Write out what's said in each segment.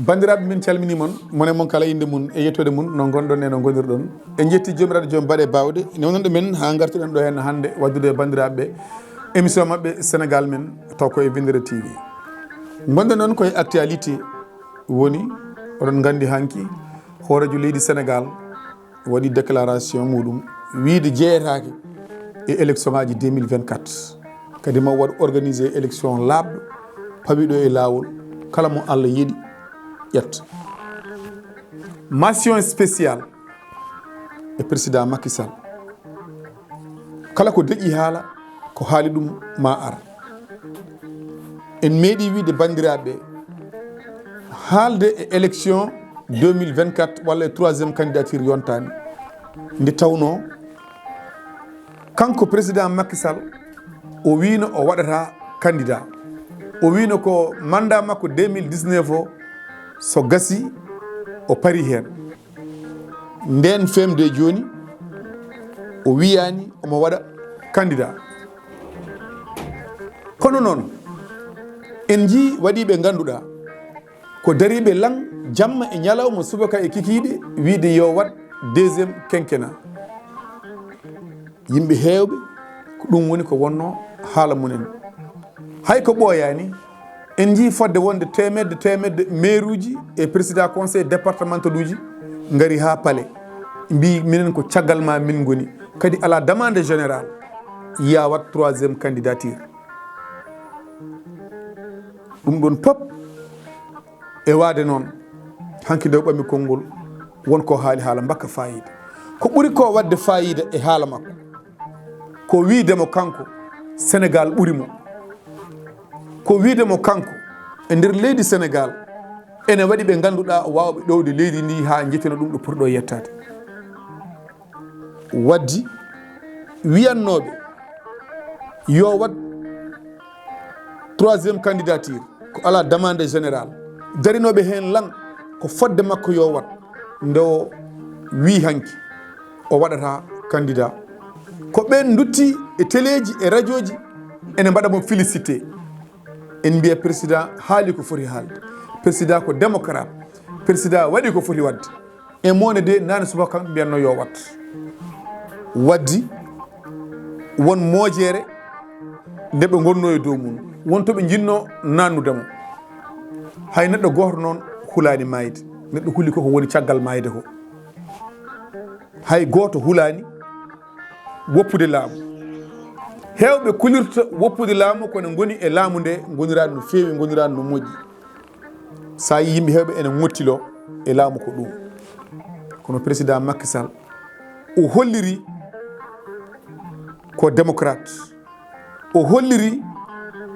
bandiraɓe min calmini mon mone mon kala inde mun e yettode mun no gonɗon e no gonirɗon en jetti jomiraɗo joom baɗe bawɗe ne wonande men ha gartuɗen ɗo hen hande waddude bandiraɓe émission mabɓe Sénégal men taw koye WINNDERE-TV gonɗen noon koye actualité woni oɗon gandi hanki hoorejo leydi Sénégal waɗi déclaration muɗum wiide jeeyatake e élection ngaji 2024 kadi ma waɗ organisé élection laaɓɗo pawiɗo e lawol kala mo Allah yiiɗi ƴetta mention spéciale e président Macky Sall kala ko deƴƴi haala ko haali ɗum ma ar en meeɗi wiide bandiraɓe haalde e élection 2024 walla e 3e candidature yontani nde tawno kanko président Macky Sall o wino o waɗata candidat o wino ko mandat makko 2019 o so gasi o pari hen nden femde joni o wiyani omo waɗa candidat kono noon en jii waɗiɓe ganduɗa ko dariɓe lang jamma e ñalawma subaka e kikiɗe wiide yo wat 2e quinquennat yimɓe hewɓe ko ɗum woni ko wonno haala munen hay ko ɓooyani en jii fodde wonde temedde maire uji e président conseil départemental uji ngari ha palais mbi minen ko caggal ma min goni kadi ala demande générale ya wat 3e candidature ɗum ɗon pop e waade noon hanki nde ɓami konngol wonko haali haala mbakka fayida ko ɓuri ko wadde fayida e haala makko ko wiidemo kanko Sénégal ɓurimo ko wiidemo kanko e nder leydi Sénégal ene waɗi ɓe ganduɗa wawɓe ɗowde leydi ndi ha jefina ɗum ɗo pourɗo yettade waddi wiyannoɓe yo wat 3e candidature ko ala demande générale darinoɓe hen lang ko fodde makko yo wat nde o wi hanki o waɗata candidat ko ɓen dutti e téléji e radio ji ene mbaɗamo félicité en mbiya président haali ko foti haalde président ko démocrate président waɗi ko foti wadde e mone de nane subaka kamɓe mbiyanno yo wat waddi won moojere nde ɓe gonno e dow mum won toɓe jinno nannudemo hay neɗɗo goto noon hulani mayde neɗɗo huuli koko woni caggal mayde ko hay goto hulani woppude laamu hewɓe kulirta woppude laamu kono goni e laamu nde gonirani no fewi gonirani no moƴƴi sa yi yimɓe hewɓe ene mottilo e laamu ko ɗum kono président Macky Sall o holliri ko démocrate o holliri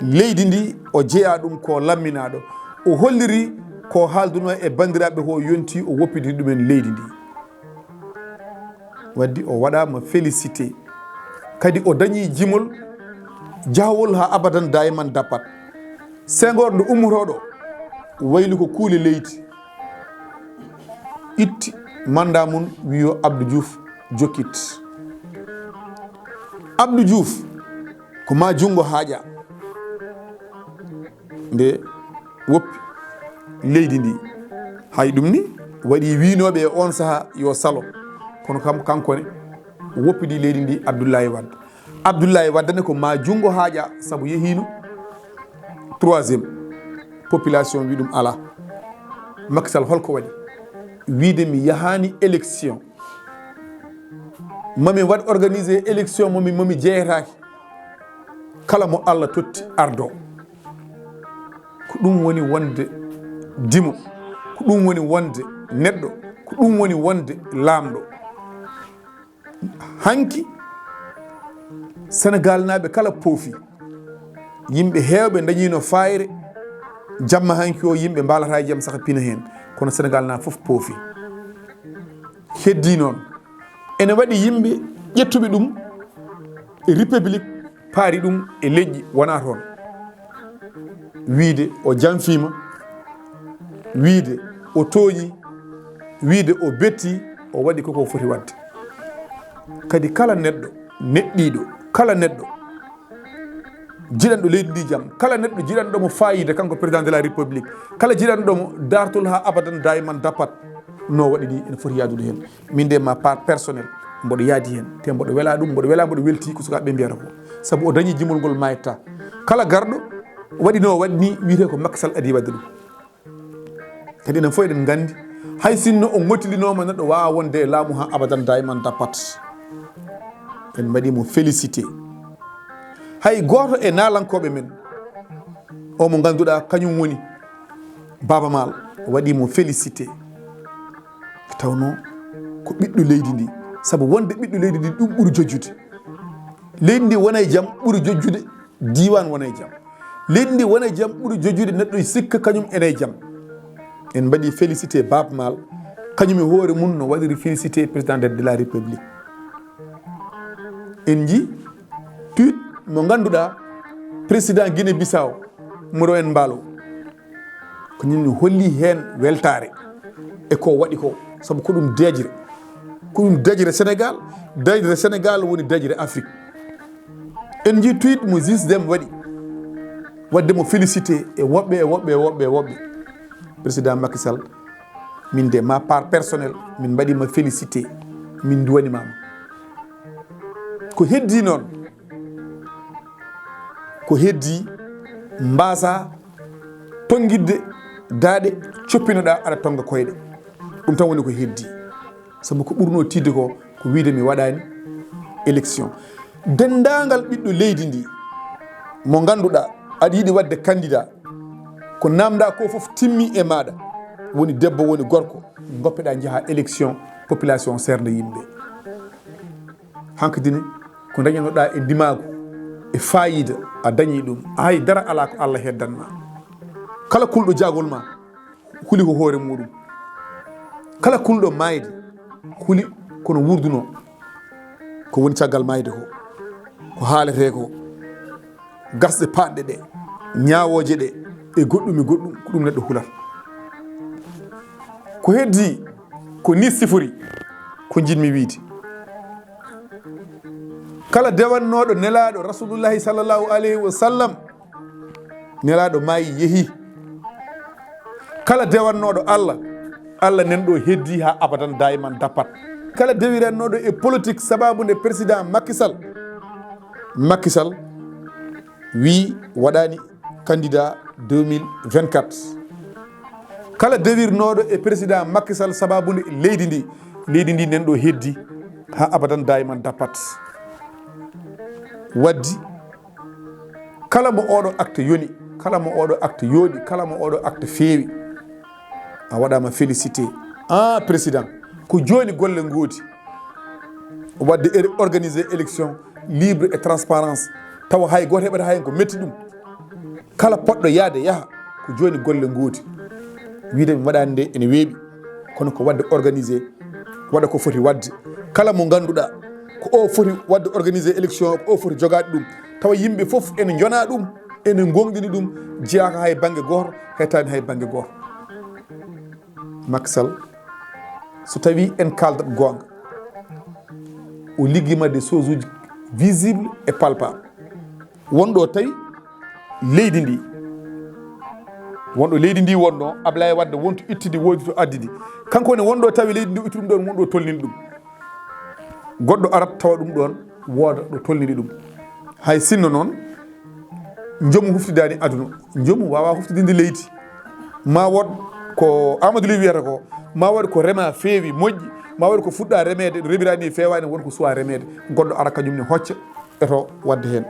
leydi ndi o jeeya ɗum ko lamminaɗo o holliri ko haalduno e bandiraɓe ko yonti o woppidi ɗumen leydi ndi waddi o waɗama félicité kadi o dañi jimol jahwol ha abadan dayman dappat Senghor nde ummotoɗo wayli ko kuule leydi itti mandat mum wiyo Abdou Diouf jokkit Abdou Diouf ko ma jungo haaƴa nde woppi leydi ndi hay ɗum ni waɗi winoɓe e on saaha yo salo kono kam kankone woppidi leydi ndi Abdoulaye Wade ne ko ma jungo haaƴa saabu yehino 3e population wi ɗum ala Macky Sall holko waɗi wiide mi yahani élection mami waɗ organisé élection momi jeeyataki kala mo Allah totti ardo ko ɗum woni wonde dimo ko ɗum woni wonde neɗɗo ko ɗum woni wonde laamɗo hanki Sénégal naɓe kala poofi yimɓe hewɓe dañino fayre jamma hanki o yimɓe mbalata e jaam saka pina hen kono Sénégal na foof poofi heddi noon ene waɗi yimɓe ƴettuɓe ɗum e république paari ɗum e leƴƴi wona toon wiide o janfima wiide o tooñi wiide o betti o waɗi koko foti wadde kadi kala neɗɗo neɗɗiɗo kala neɗɗo jiɗanɗo leydi ndi jaam kala neɗɗo jiɗanɗomo fayida kanko président de la république kala jiɗanɗomo dartol ha abadan dayman dapat no waɗi ni ene foti yaadude hen min de ma part personnel mboɗo yaadi hen te mboɗo wela ɗum mboɗo wela mboɗo welti ko sukaɓe mbiyata ko saabu o dañi jimol ngol mayetta kala garɗo waɗi no waɗi ni wiyete ko Macky Sall adi wadde ɗum kadi enen fof eɗen gandi hay sinno o ŋottilinoma neɗɗo wawa wonde e laamu ha abadan dayman dapat en mbaɗimo félicité hay goto e nalankoɓe men o mo ganduɗa kañum woni Baba Maal waɗimo félicité tawno ko ɓiɗɗo leydi ndi saabu wonde ɓiɗɗo leydi ndi ɗum ɓuuri jojjude leydi ndi wona e jaam ɓuuri jojjude diwan wona e jaam leydi ndi wona e jaam ɓuuri jojjude neɗɗo sikka kañum ene e jaam en mbaɗi félicité Baba Maal kañum e hoore mum no waɗiri félicité président de la république en ji tuit mo ganduɗa président Guinée Bissau Moro en Mballo ko ñin holli hen weltare e ko waɗi ko sabu ko ɗum dejre Sénégal woni dejre Afrique en ji tweet mo Gisdem waɗi wadde mo félicité e woɓɓe président Macky Sall min de ma part personnel min mbaɗima félicité min duwanimama ko heddi noon ko heddi mbasa tonguidde daaɗe coppinoɗa aɗa tonga koyɗe ɗum tan woni ko heddi sabu ko ɓurno tidde ko wiide mi waɗani élection dendagal ɓiɗɗo leydi ndi mo ganduɗa aɗa yiɗi wadde candidat ko namda ko foof timmi e maɗa woni debbo woni gorko goppeɗa jaaha élection population serde yimɓe hankkadine ko dañanoɗa e ndimagu e fayida a dañi ɗum hay dara ala ko Allah heddanma kala kulɗo jagol ma huli ko hoore muɗum kala kulɗo mayde huli kono wurduno ko woni caggal mayde ko haalete ko gasɗe paɗɗe ɗe ñawoje ɗe e goɗɗum ko ɗum neɗɗo hulata ko heddi ko ni sifori ko jinmi wiide kala dewannoɗo nelaɗo rasulullahi sallllahu alayhi wa sallam nelaɗo maayi yeehi kala dewannoɗo Allah nanɗo heddi ha abadan dayman dapat kala dewirannoɗo e politique sababude président Macky Sall wi waɗani candidat 2024 kala dewirnoɗo e président Macky Sall sababude leydi ndi nanɗo heddi ha abadan dayman dapat waddi kala mo oɗo acte yoni kala mo oɗo acte yooɗi kala mo oɗo acte feewi a waɗama félicité président ko joni golle gooti wadde organiser élection libre et transparence tawa hay goto heɓata hay ko metti ɗum kala poɗɗo yaade yaaha ko joni golle gooti wiide mi waɗani nde ene weeɓi kono ko wadde organiser waɗa ko foti wadde kala mo ganduɗa ko o foti wadde organiser élection ko o foti jogade ɗum tawa yimɓe foof ene jona ɗum ene gonɗini ɗum jeyaka hay banggue goto haytani hay banggue goto Macky Sall so tawi en kaldat gonga o ligguima des choses uji visible et palpable wonɗo tawi leydi ndi wonɗo Ablaye Wade wonto ittidi woodi to addidi kanko ne wonɗo tawi leydi ndi itti ɗum ɗon wonɗo tolnini ɗum goɗɗo arat tawa ɗum ɗon wooda ɗo tolnini ɗum hay sinno noon joomu huftidani aduna joomu wawa huftidinde leydi ma wod ko Amadou Ly wiyata ko ma waɗi ko rema feewi moƴƴi ma waɗi ko fuɗɗa remede ɗo remirani fewani wonko suwa remede goɗɗo ara kañum ne hocca eto wadde hen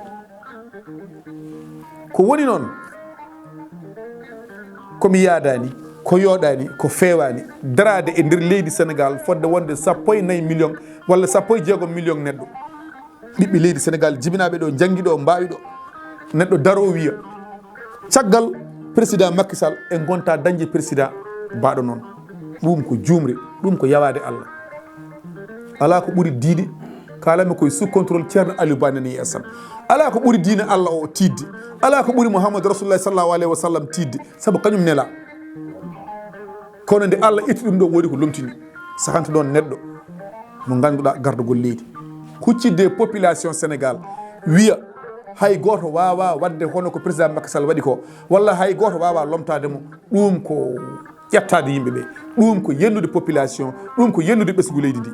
ko woni noon komi yaadani ko yooɗani ko fewani darade e nder leydi Sénégal fodde wonde 14 million walla 16 million neɗɗo ɓiɓɓe leydi Sénégal jibinaɓe ɗo jangguiɗo mbawi ɗo neɗɗo daro wiya caggal président Macky Sall e gonta dañde président mbaɗo noon ɗum ko jumre ɗum ko yawade Allah ala ko ɓuuri diine kalami koye sous contrôle ceerno Aliou Ba nani yesam ala ko ɓuuri diine Allah o tidde ala ko ɓuuri Mouhamadou Rasulullah sallallahu alayhi wa sallam tidde saabu kañum nela kono nde Allah itti ɗum ɗo woodi ko lomtini sahanta ɗon neɗɗo mo ganduɗa gardugol leydi huccidde population Sénégal wiya hay goto wawa wadde hono ko président Macky Sall waɗi ko walla hay goto wawa lomtademo ɗum ko ƴettade yimɓeɓe ɗum ko yennude population ɗum ko yennude ɓesgu leydi ndi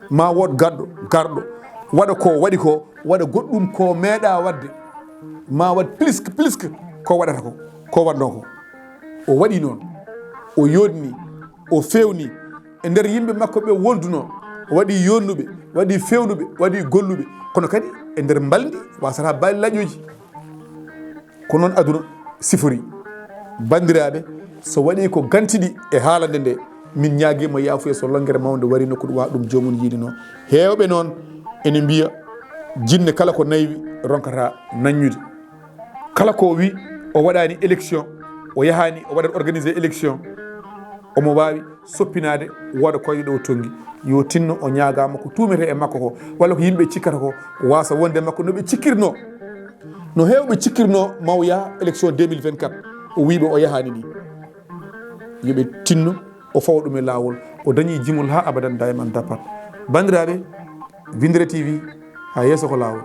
ma wod garɗo waɗa ko waɗi ko waɗa goɗɗum ko meeɗa wadde ma waɗ plus que ko waɗata ko waɗno ko o waɗi noon o yodni o fewni e nder yimɓe makko ɓe wonduno waɗi yonnuɓe waɗi fewnuɓe waɗi golluɓe kono kadi e nder mbaldi wasata baali laƴoji ko noon aduna sifori bandiraɓe so waɗi ko gantiɗi e haalande nde min ñaaguima yaafuya so longere mawde wari nokku ɗum wa ɗum jomum yiidino hewɓe noon ene mbiya jinne kala ko naywi ronkata naññude kala ko wi o waɗani élection o yahani o waɗat organisé élection omo wawi soppinade wooda koyɗe ɗo tonggui yo tinno o ñagama ko tumete e makko ko walla ko yimɓe cikkata ko wasa wonde makko noɓe cikkirno no hewɓe cikkirno maw yaha élection 2024 o wiɓe o yahani ni yoɓe tinno o fawa ɗum e lawol o dañi jimol ha abadan dayman dapat bandiraɓe Windere TV ha yesso ko lawol